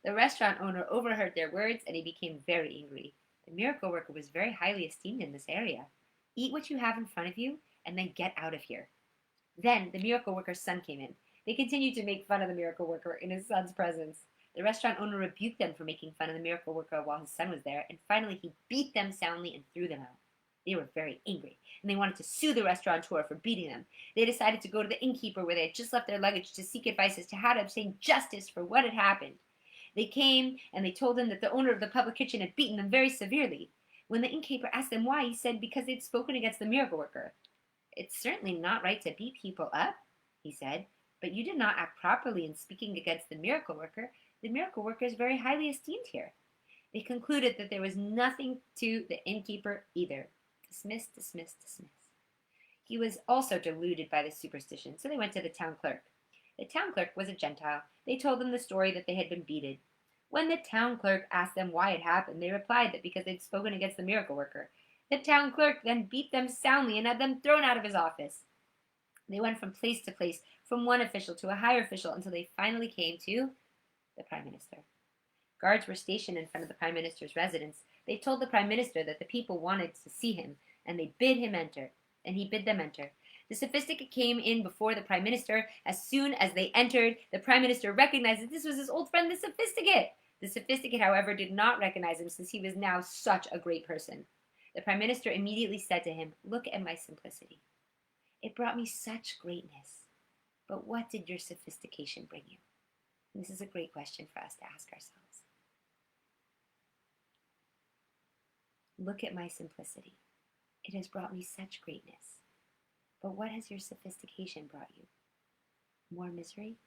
The restaurant owner overheard their words, and he became very angry. The miracle worker was very highly esteemed in this area. Eat what you have in front of you, and then get out of here. Then the miracle worker's son came in. They continued to make fun of the miracle worker in his son's presence. The restaurant owner rebuked them for making fun of the miracle worker while his son was there, and finally he beat them soundly and threw them out. They were very angry, and they wanted to sue the restaurateur for beating them. They decided to go to the innkeeper where they had just left their luggage to seek advice as to how to obtain justice for what had happened. They came, and they told him that the owner of the public kitchen had beaten them very severely. When the innkeeper asked them why, he said because they'd spoken against the miracle worker. It's certainly not right to beat people up, he said, but you did not act properly in speaking against the miracle worker. The miracle worker is very highly esteemed here. They concluded that there was nothing to the innkeeper either. Dismiss, dismiss, dismiss. He was also deluded by this superstition, so they went to the town clerk. The town clerk was a Gentile. They told him the story that they had been beaten. When the town clerk asked them why it happened, they replied that because they'd spoken against the miracle worker. The town clerk then beat them soundly and had them thrown out of his office. They went from place to place, from one official to a higher official, until they finally came to the Prime Minister. Guards were stationed in front of the Prime Minister's residence. They told the Prime Minister that the people wanted to see him, and they bid him enter, and he bid them enter. The Sophisticate came in before the Prime Minister. As soon as they entered, the Prime Minister recognized that this was his old friend, the Sophisticate. The Sophisticate, however, did not recognize him, since he was now such a great person. The Prime Minister immediately said to him, "Look at my simplicity. It brought me such greatness. But what did your sophistication bring you?" And this is a great question for us to ask ourselves. Look at my simplicity. It has brought me such greatness. But what has your sophistication brought you? More misery?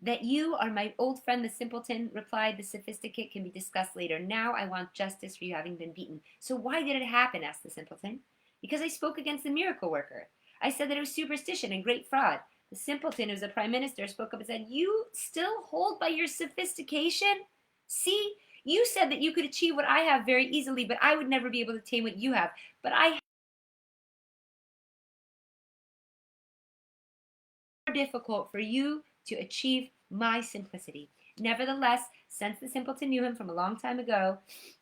That you are my old friend the simpleton, replied the Sophisticate, can be discussed later. Now I want justice for you having been beaten. So why did it happen? Asked the simpleton. Because I spoke against the miracle worker. I said that it was superstition and great fraud. The simpleton, who was the Prime Minister, spoke up and said, "You still hold by your sophistication? See, you said that you could achieve what I have very easily, but I would never be able to attain what you have. But I more difficult for you to achieve my simplicity." Nevertheless, since the simpleton knew him from a long time ago,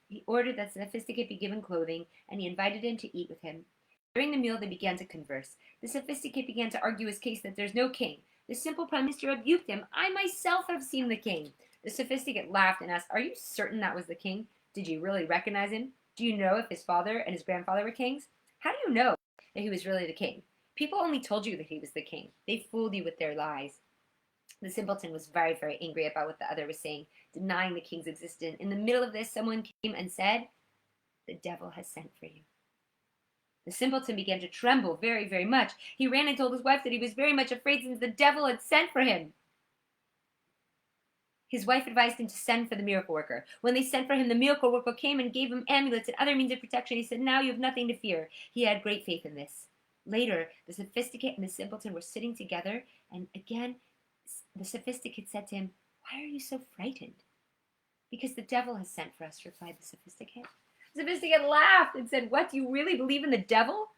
he ordered that the Sophisticate be given clothing, and he invited him to eat with him. During the meal, they began to converse. The Sophisticate began to argue his case that there's no king. The simple Prime Minister rebuked him. "I myself have seen the king." The Sophisticate laughed and asked, "Are you certain that was the king? Did you really recognize him? Do you know if his father and his grandfather were kings? How do you know that he was really the king? People only told you that he was the king. They fooled you with their lies." The simpleton was very, very angry about what the other was saying, denying the king's existence. In the middle of this, someone came and said, "The devil has sent for you." The simpleton began to tremble very, very much. He ran and told his wife that he was very much afraid, since the devil had sent for him. His wife advised him to send for the miracle worker. When they sent for him, the miracle worker came and gave him amulets and other means of protection. He said, "Now you have nothing to fear." He had great faith in this. Later, the Sophisticate and the simpleton were sitting together, and again, the Sophisticate said to him, "Why are you so frightened?" "Because the devil has sent for us," replied the Sophisticate. The Sophisticate laughed and said, "What, do you really believe in the devil?"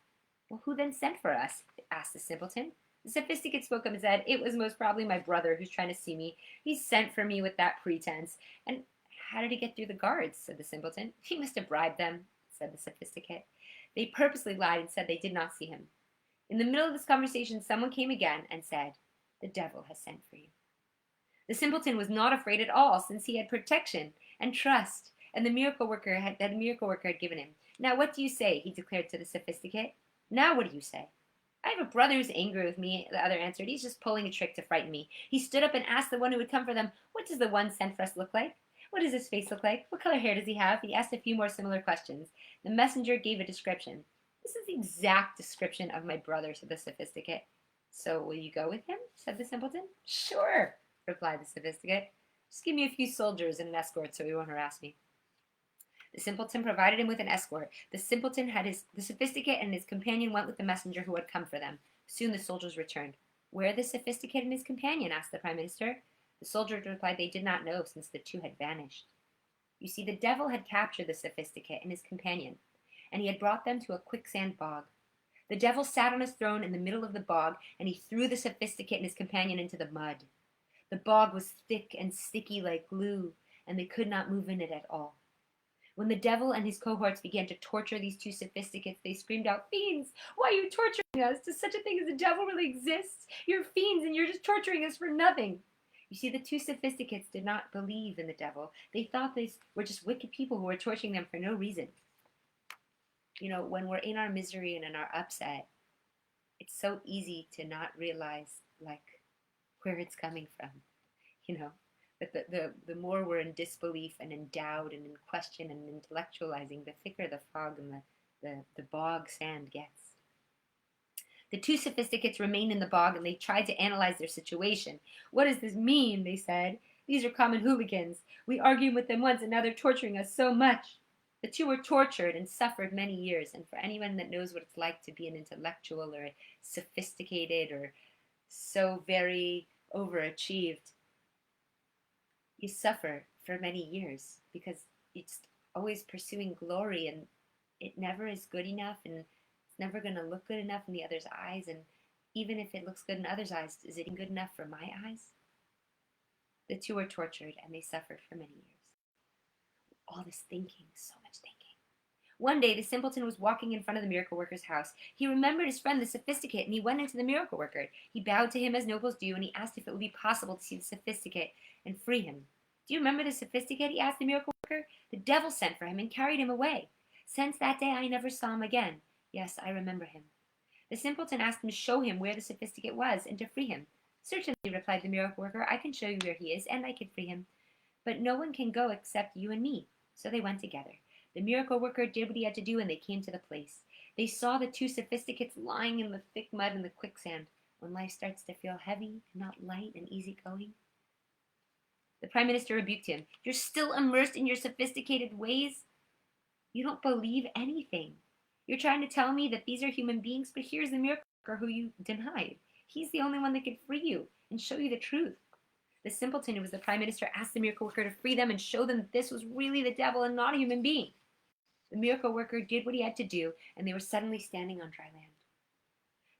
"Well, who then sent for us?" asked the simpleton. The Sophisticate spoke up and said, "It was most probably my brother who's trying to see me. He sent for me with that pretense." "And how did he get through the guards?" said the simpleton. "He must have bribed them," said the Sophisticate. They purposely lied and said they did not see him. In the middle of this conversation, someone came again and said, "The devil has sent for you." The simpleton was not afraid at all, since he had protection and trust, and the miracle worker had given him. "Now what do you say?" he declared to the Sophisticate. "Now what do you say?" "I have a brother who's angry with me," the other answered. "He's just pulling a trick to frighten me. He stood up and asked the one who would come for them, 'What does the one sent for us look like?' What does his face look like? What color hair does he have? He asked a few more similar questions. The messenger gave a description. This is the exact description of my brother, said the Sophisticate. So will you go with him? Said the simpleton. Sure, replied the Sophisticate. Just give me a few soldiers and an escort so he won't harass me. The simpleton provided him with an escort. The Sophisticate and his companion went with the messenger who had come for them. Soon the soldiers returned. Where are the Sophisticate and his companion? Asked the Prime Minister. The soldiers replied they did not know, since the two had vanished. You see, the devil had captured the Sophisticate and his companion, and he had brought them to a quicksand bog. The devil sat on his throne in the middle of the bog, and he threw the Sophisticate and his companion into the mud. The bog was thick and sticky like glue, and they could not move in it at all. When the devil and his cohorts began to torture these two Sophisticates, they screamed out, Fiends! Why are you torturing us? Does such a thing as a devil really exist? You're fiends, and you're just torturing us for nothing. You see, the two Sophisticates did not believe in the devil. They thought they were just wicked people who were torturing them for no reason. You know, when we're in our misery and in our upset, it's so easy to not realize, like, where it's coming from, you know. But the more we're in disbelief and in doubt and in question and intellectualizing, the thicker the fog and the bog sand gets. The two Sophisticates remained in the bog, and they tried to analyze their situation. What does this mean? They said. These are common hooligans. We argued with them once, and now they're torturing us so much. The two were tortured and suffered many years, and for anyone that knows what it's like to be an intellectual or sophisticated or so very overachieved, you suffer for many years because it's always pursuing glory, and it never is good enough, and it's never going to look good enough in the other's eyes. And even if it looks good in others' eyes, is it good enough for my eyes? The two were tortured, and they suffered for many years. All this thinking, so much thinking. One day, the simpleton was walking in front of the miracle worker's house. He remembered his friend, the Sophisticate, and he went into the miracle worker. He bowed to him as nobles do, and he asked if it would be possible to see the Sophisticate and free him. Do you remember the Sophisticate? He asked the miracle worker. The devil sent for him and carried him away. Since that day, I never saw him again. Yes, I remember him. The simpleton asked him to show him where the Sophisticate was and to free him. Certainly, replied the miracle worker, I can show you where he is, and I can free him. But no one can go except you and me. So they went together. The miracle worker did what he had to do, and they came to the place. They saw the two Sophisticates lying in the thick mud and the quicksand. When life starts to feel heavy and not light and easygoing. The Prime Minister rebuked him. You're still immersed in your sophisticated ways? You don't believe anything. You're trying to tell me that these are human beings, but here's the miracle worker who you denied. He's the only one that can free you and show you the truth. The simpleton, who was the Prime Minister, asked the miracle worker to free them and show them that this was really the devil and not a human being. The miracle worker did what he had to do, and they were suddenly standing on dry land.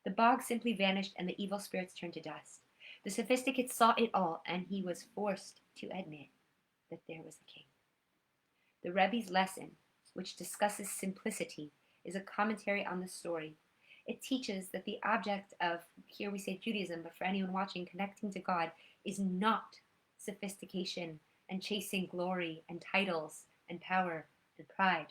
The bog simply vanished, and the evil spirits turned to dust. The Sophisticate saw it all, and he was forced to admit that there was a king. The Rebbe's lesson, which discusses simplicity, is a commentary on the story. It teaches that the object of, here we say Judaism, but for anyone watching, connecting to God, is not sophistication and chasing glory and titles and power and pride,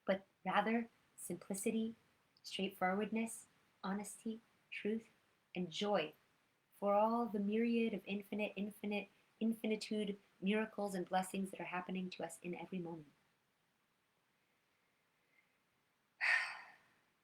but rather simplicity, straightforwardness, honesty, truth, and joy for all the myriad of infinitude, miracles, and blessings that are happening to us in every moment.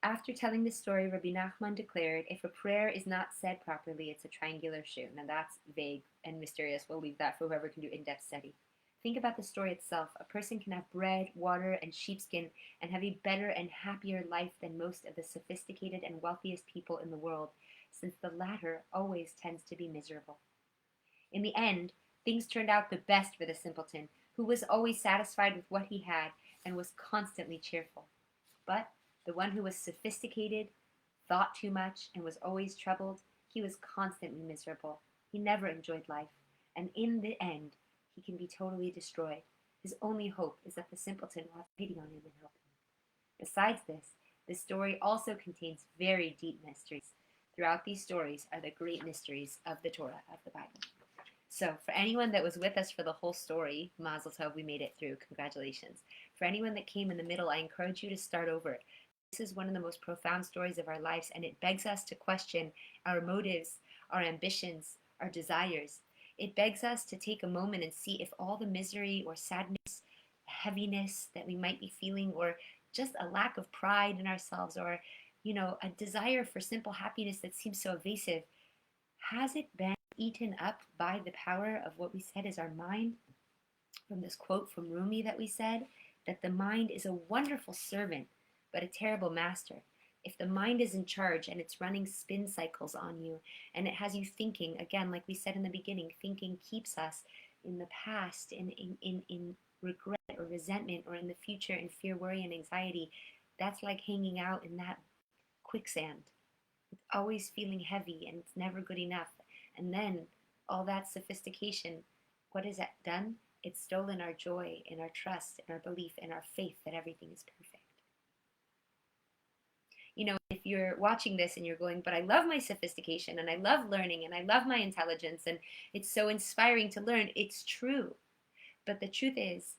After telling this story, Rebbe Nachman declared, if a prayer is not said properly, it's a triangular shoe. Now that's vague and mysterious. We'll leave that for whoever can do in-depth study. Think about the story itself. A person can have bread, water, and sheepskin and have a better and happier life than most of the sophisticated and wealthiest people in the world, since the latter always tends to be miserable. In the end, things turned out the best for the simpleton, who was always satisfied with what he had and was constantly cheerful. But the one who was sophisticated, thought too much, and was always troubled, he was constantly miserable. He never enjoyed life, and in the end, he can be totally destroyed. His only hope is that the simpleton will have pity on him and help him. Besides this, the story also contains very deep mysteries. Throughout these stories are the great mysteries of the Torah, of the Bible. So, for anyone that was with us for the whole story, Mazel Tov, we made it through. Congratulations. For anyone that came in the middle, I encourage you to start over. This is one of the most profound stories of our lives, and it begs us to question our motives, our ambitions, our desires. It begs us to take a moment and see if all the misery or sadness, heaviness that we might be feeling, or just a lack of pride in ourselves, or a desire for simple happiness that seems so evasive, has it been eaten up by the power of what we said is our mind? From this quote from Rumi that we said, that the mind is a wonderful servant, but a terrible master. If the mind is in charge and it's running spin cycles on you, and it has you thinking, again, like we said in the beginning, thinking keeps us in the past, in regret or resentment, or in the future in fear, worry, and anxiety. That's like hanging out in that quicksand. It's always feeling heavy and it's never good enough. And then all that sophistication, what has that done? It's stolen our joy and our trust and our belief and our faith that everything is perfect. If you're watching this and you're going, but I love my sophistication and I love learning and I love my intelligence and it's so inspiring to learn, it's true. But the truth is,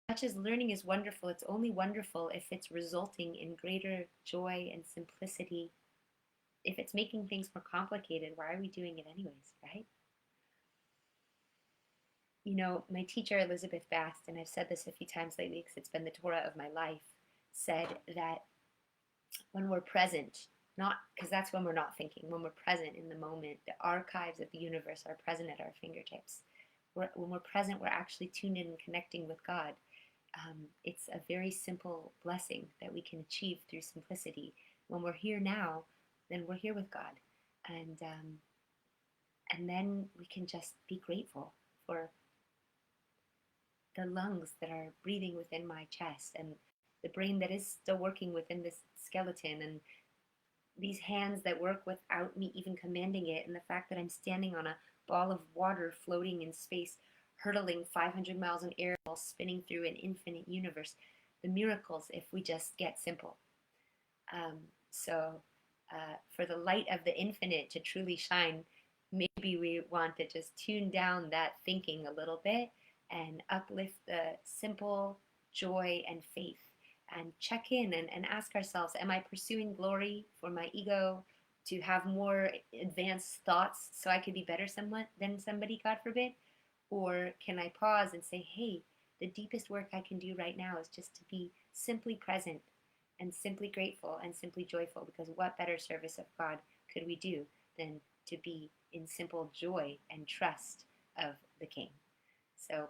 much as learning is wonderful, it's only wonderful if it's resulting in greater joy and simplicity. If it's making things more complicated, why are we doing it anyways, right? My teacher, Elizabeth Bast, and I've said this a few times lately because it's been the Torah of my life, said that when we're present, not because that's when we're not thinking, when we're present in the moment, the archives of the universe are present at our fingertips. When we're present, we're actually tuned in and connecting with God. It's a very simple blessing that we can achieve through simplicity. When we're here now, then we're here with God, and then we can just be grateful for the lungs that are breathing within my chest, and the brain that is still working within this skeleton, and these hands that work without me even commanding it, and the fact that I'm standing on a ball of water floating in space, hurtling 500 miles in air while spinning through an infinite universe. The miracles if we just get simple. For the light of the infinite to truly shine, maybe we want to just tune down that thinking a little bit and uplift the simple joy and faith, and check in and ask ourselves, am I pursuing glory for my ego, to have more advanced thoughts so I could be better than somebody, God forbid? Or can I pause and say, hey, the deepest work I can do right now is just to be simply present and simply grateful and simply joyful, because what better service of God could we do than to be in simple joy and trust of the King? So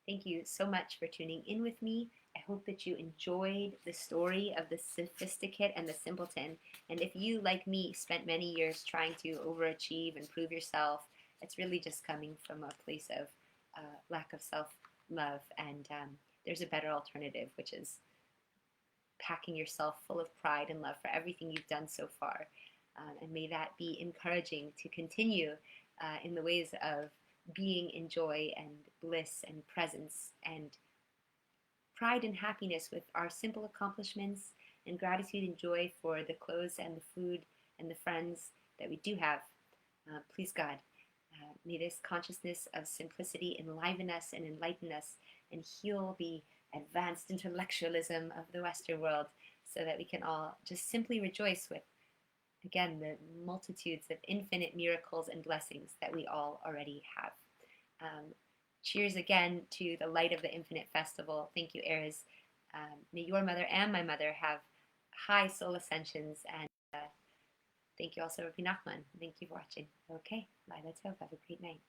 thank you so much for tuning in with me. I hope that you enjoyed the story of the Sophisticate and the Simpleton. And if you, like me, spent many years trying to overachieve and prove yourself, it's really just coming from a place of lack of self-love. And there's a better alternative, which is packing yourself full of pride and love for everything you've done so far. And may that be encouraging to continue in the ways of being in joy and bliss and presence and pride and happiness with our simple accomplishments, and gratitude and joy for the clothes and the food and the friends that we do have. Please God, may this consciousness of simplicity enliven us and enlighten us and heal the advanced intellectualism of the Western world, so that we can all just simply rejoice with, again, the multitudes of infinite miracles and blessings that we all already have. Cheers again to the Light of the Infinite Festival. Thank you, Erez. May your mother and my mother have high soul ascensions, and thank you also, Rebbe Nachman. Thank you for watching. Okay, Laila Tov. Have a great night.